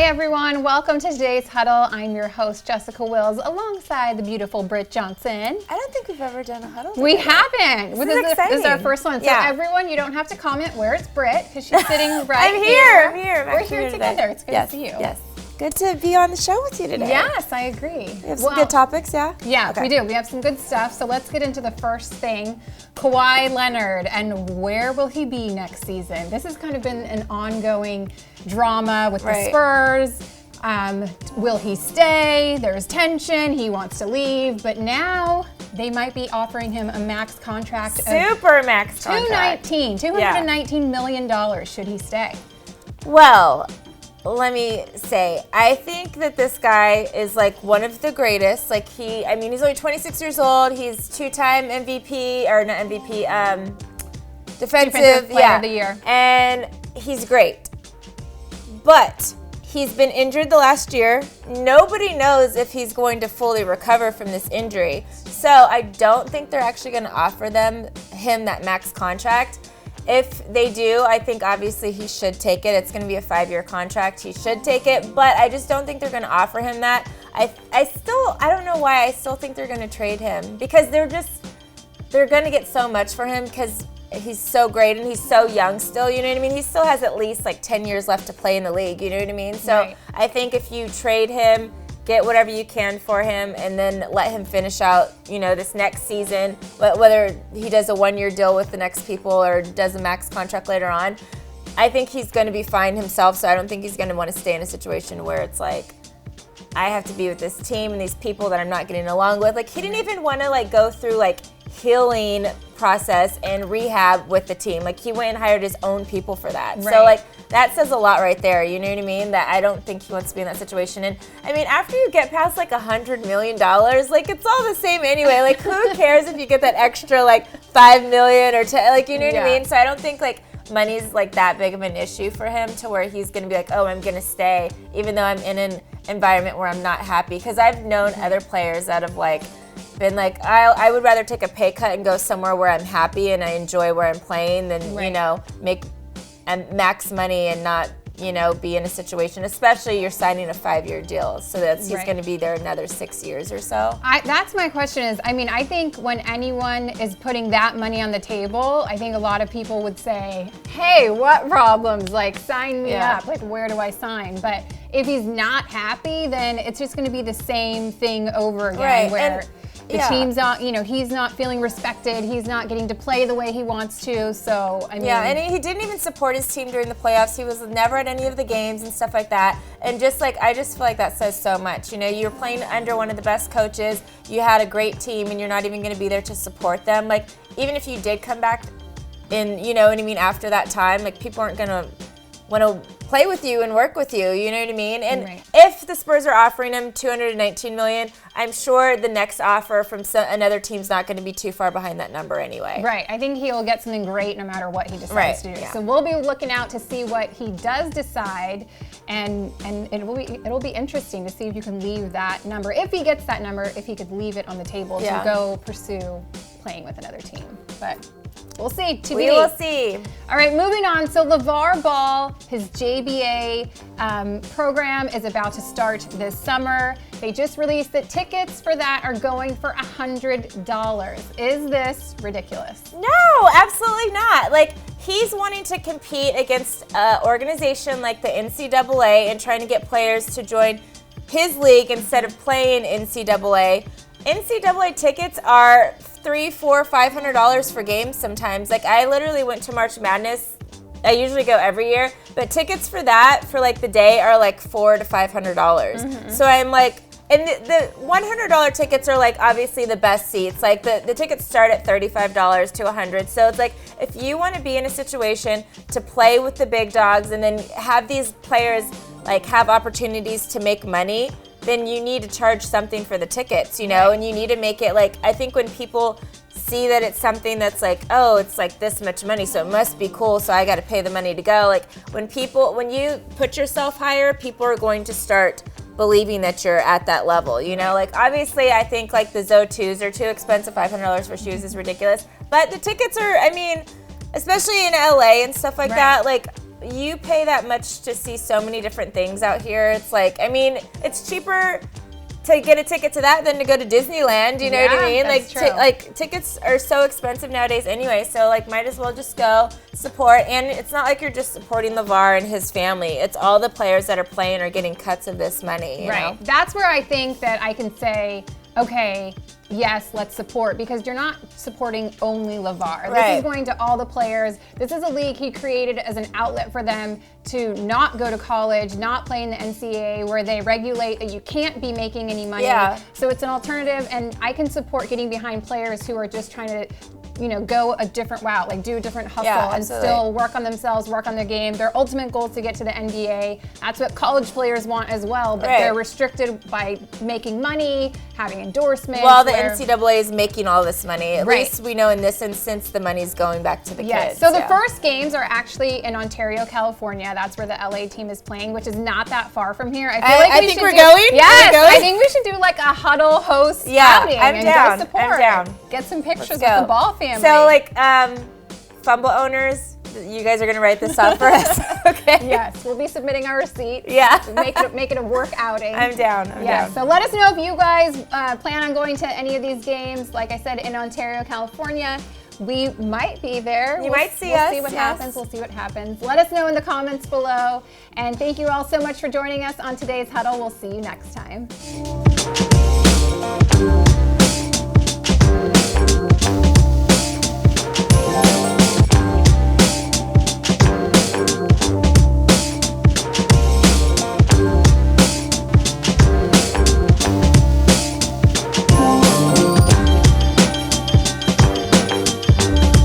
Hi everyone, welcome to today's Huddle. I'm your host, Jessica Wills, alongside the beautiful Britt Johnson. I don't think we've ever done a Huddle together. We haven't. This is our first one. Yeah. So everyone, you don't have to comment where it's Britt, because she's sitting right I'm here. here. We're here together. It's good to see you. Yes. Good to be on the show with you today. Yes, I agree. We have some good topics, yeah? Yeah, Okay. we do. We have some good stuff. So let's get into the first thing. Kawhi Leonard, and where will he be next season? This has kind of been an ongoing drama with the Spurs. Will he stay? There's tension. He wants to leave. But now they might be offering him a max contract SUPERMAX contract. $219 million should he stay. Well, let me say, I think that this guy is like one of the greatest. Like he's only 26 years old. He's two-time MVP, or not MVP, defensive player of the year. And he's great. But he's been injured the last year. Nobody knows if he's going to fully recover from this injury. So I don't think they're actually going to offer him that max contract. If they do, I think obviously he should take it. It's going to be a 5-year contract. He should take it, but I just don't think they're going to offer him that. I don't know why I still think they're going to trade him, because they're going to get so much for him because he's so great and he's so young still, you know what I mean? He still has at least like 10 years left to play in the league, you know what I mean? So Right. I think if you trade him, get whatever you can for him, and then let him finish out, this next season, whether he does a 1-year deal with the next people or does a max contract later on, I think he's going to be fine himself, so I don't think he's going to want to stay in a situation where it's like, I have to be with this team and these people that I'm not getting along with. Like, he didn't even want to go through healing process and rehab with the team. Like, he went and hired his own people for that. Right. So that says a lot right there, you know what I mean? That I don't think he wants to be in that situation. And I mean, after you get past $100 million, it's all the same anyway. Who cares if you get that extra $5 million or 10, you know what I mean? So I don't think money's that big of an issue for him to where he's going to be oh, I'm going to stay even though I'm in an environment where I'm not happy. Because I've known other players that have been I would rather take a pay cut and go somewhere where I'm happy and I enjoy where I'm playing than make max money and not be in a situation, especially you're signing a 5-year deal, so he's going to be there another 6 years or so. That's my question is, I think when anyone is putting that money on the table, I think a lot of people would say, hey, what problems? Sign me up. Where do I sign? But if he's not happy, then it's just going to be the same thing over again, where the team's not, he's not feeling respected. He's not getting to play the way he wants to. So, Yeah, and he didn't even support his team during the playoffs. He was never at any of the games and stuff like that. And I just feel like that says so much. You're playing under one of the best coaches. You had a great team, and you're not even going to be there to support them. Even if you did come back in, after that time, people aren't going to want to play with you and work with you, you know what I mean? And if the Spurs are offering him $219 million, I'm sure the next offer from another team's not going to be too far behind that number anyway. Right. I think he'll get something great no matter what he decides to do. Yeah. So we'll be looking out to see what he does decide, and it'll be interesting to see if you can leave that number. If he gets that number, if he could leave it on the table to go pursue playing with another team. But we'll see. We will see. All right, moving on. So LeVar Ball, his JBA program is about to start this summer. They just released that tickets for that are going for $100. Is this ridiculous? No, absolutely not. He's wanting to compete against an organization like the NCAA and trying to get players to join his league instead of playing NCAA. NCAA tickets are $300, $400, $500 for games sometimes. I literally went to March Madness. I usually go every year, but tickets for that for the day are $400 to $500. So I'm and the $100 tickets are obviously the best seats. The tickets start at $35 to $100. So it's if you want to be in a situation to play with the big dogs and then have these players have opportunities to make money, then you need to charge something for the tickets, and you need to make it I think when people see that it's something that's oh, it's this much money, so it must be cool, so I got to pay the money to go. When you put yourself higher, people are going to start believing that you're at that level, obviously I think the Zo2s are too expensive. $500 for shoes is ridiculous, but the tickets are, especially in LA and stuff like that, you pay that much to see so many different things out here. It's like, I mean, it's cheaper to get a ticket to that than to go to Disneyland, you know what I mean? That's Like tickets are so expensive nowadays anyway, so like might as well just go support. And it's not like you're just supporting LeVar and his family. It's all the players that are playing are getting cuts of this money, you know? That's where I think that I can say, okay, yes, let's support, because you're not supporting only LeVar. This is going to all the players. This is a league he created as an outlet for them to not go to college, not play in the NCAA, where they regulate that you can't be making any money. So it's an alternative, and I can support getting behind players who are just trying to, you know, go a different route, like do a different hustle and still work on themselves, work on their game. Their ultimate goal is to get to the NBA. That's what college players want as well, but they're restricted by making money, having endorsements. Well, the NCAA is making all this money. At least we know in this instance the money's going back to the kids. So the first games are actually in Ontario, California. That's where the LA team is playing, which is not that far from here. I feel like I think we're going. Yes, I think we should do like a Huddle host outing and down. go support. I'm down. Get some pictures with the Ball family. So like Fumble owners, you guys are gonna write this off for us, okay? Yes, we'll be submitting our receipt. Yeah. Make it a work outing. I'm down. I'm down. So let us know if you guys plan on going to any of these games. Like I said, in Ontario, California, we might be there. You might see us. We'll see what happens. We'll see what happens. Let us know in the comments below. And thank you all so much for joining us on today's Huddle. We'll see you next time.